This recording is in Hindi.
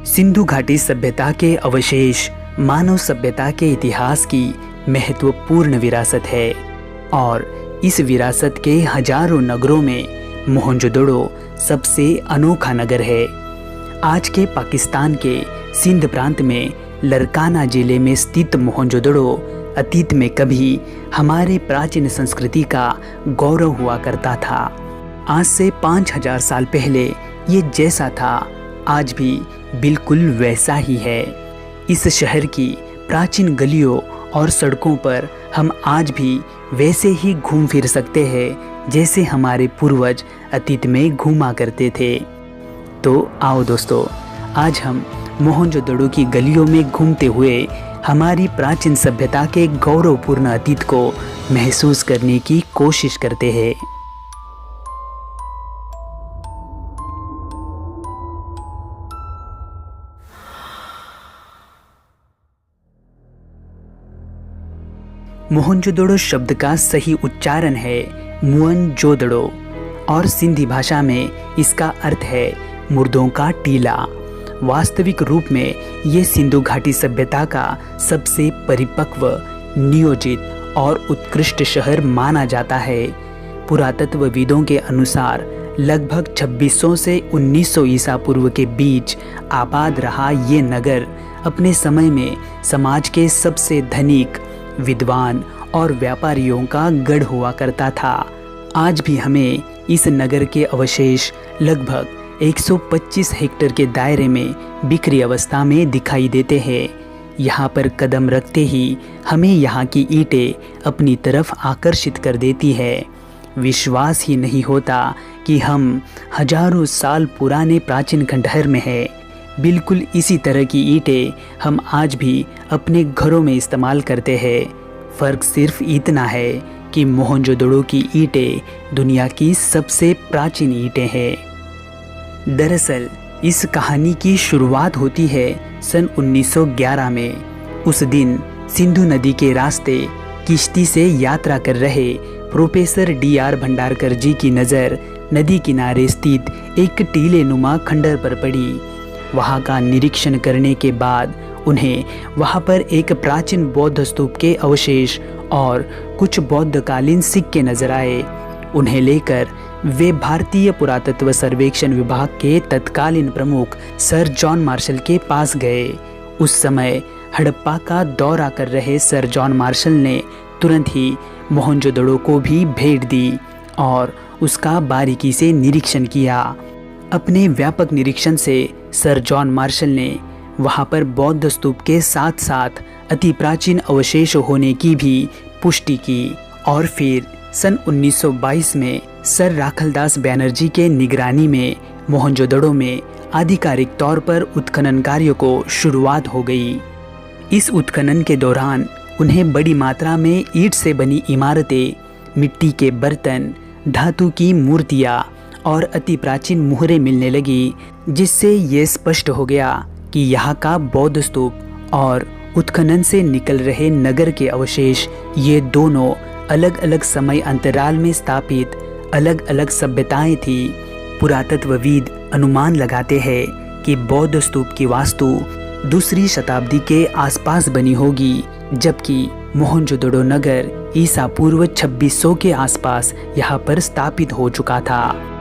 सिंधु घाटी सभ्यता के अवशेष मानव सभ्यता के इतिहास की महत्वपूर्ण विरासत है और इस विरासत के हजारों नगरों में मोहनजोदड़ो सबसे अनोखा नगर है। आज के पाकिस्तान के सिंध प्रांत में लरकाना जिले में स्थित मोहनजोदड़ो अतीत में कभी हमारे प्राचीन संस्कृति का गौरव हुआ करता था। आज से 5000 साल पहले ये जैसा था आज भी बिल्कुल वैसा ही है। इस शहर की प्राचीन गलियों और सड़कों पर हम आज भी वैसे ही घूम फिर सकते हैं जैसे हमारे पूर्वज अतीत में घूमा करते थे। तो आओ दोस्तों, आज हम मोहनजोदड़ो की गलियों में घूमते हुए हमारी प्राचीन सभ्यता के गौरवपूर्ण अतीत को महसूस करने की कोशिश करते हैं। मोहनजोदड़ो शब्द का सही उच्चारण है मुअनजोदड़ो और सिंधी भाषा में इसका अर्थ है मुर्दों का टीला। वास्तविक रूप में ये सिंधु घाटी सभ्यता का सबसे परिपक्व, नियोजित और उत्कृष्ट शहर माना जाता है। पुरातत्वविदों के अनुसार लगभग 2600 से 1900 ईसा पूर्व के बीच आबाद रहा ये नगर अपने समय में समाज के सबसे धनिक, विद्वान और व्यापारियों का गढ़ हुआ करता था। आज भी हमें इस नगर के अवशेष लगभग 125 हेक्टेयर के दायरे में बिखरी अवस्था में दिखाई देते हैं। यहाँ पर कदम रखते ही हमें यहाँ की ईंटें अपनी तरफ आकर्षित कर देती है। विश्वास ही नहीं होता कि हम हजारों साल पुराने प्राचीन खंडहर में हैं। बिल्कुल इसी तरह की ईंटें हम आज भी अपने घरों में इस्तेमाल करते हैं। फ़र्क सिर्फ इतना है कि मोहनजोदड़ो की ईंटें दुनिया की सबसे प्राचीन ईंटें हैं। दरअसल इस कहानी की शुरुआत होती है सन 1911 में। उस दिन सिंधु नदी के रास्ते किश्ती से यात्रा कर रहे प्रोफेसर DR भंडारकर जी की नज़र नदी किनारे स्थित एक टीले नुमा खंडहर पर पड़ी। वहाँ का निरीक्षण करने के बाद उन्हें वहाँ पर एक प्राचीन बौद्ध स्तूप के अवशेष और कुछ बौद्धकालीन सिक्के नजर आए। उन्हें लेकर वे भारतीय पुरातत्व सर्वेक्षण विभाग के तत्कालीन प्रमुख सर जॉन मार्शल के पास गए। उस समय हड़प्पा का दौरा कर रहे सर जॉन मार्शल ने तुरंत ही मोहनजोदड़ो को भी भेंट दी और उसका बारीकी से निरीक्षण किया। अपने व्यापक निरीक्षण से सर जॉन मार्शल ने वहाँ पर बौद्ध स्तूप के साथ साथ अति प्राचीन अवशेष होने की भी पुष्टि की और फिर सन 1922 में सर राखलदास बैनर्जी के निगरानी में मोहनजोदड़ो में आधिकारिक तौर पर उत्खनन कार्य को शुरुआत हो गई। इस उत्खनन के दौरान उन्हें बड़ी मात्रा में ईंट से बनी इमारतें, मिट्टी के बर्तन, धातु की मूर्तियाँ और अति प्राचीन मुहरें मिलने लगी, जिससे ये स्पष्ट हो गया कि यहाँ का बौद्ध स्तूप और उत्खनन से निकल रहे नगर के अवशेष ये दोनों अलग अलग समय अंतराल में स्थापित अलग अलग सभ्यताएं थी। पुरातत्वविद अनुमान लगाते हैं कि बौद्ध स्तूप की वास्तु 2री शताब्दी के आसपास बनी होगी, जबकि मोहनजोदड़ो नगर ईसा पूर्व 2600 के आसपास यहाँ पर स्थापित हो चुका था।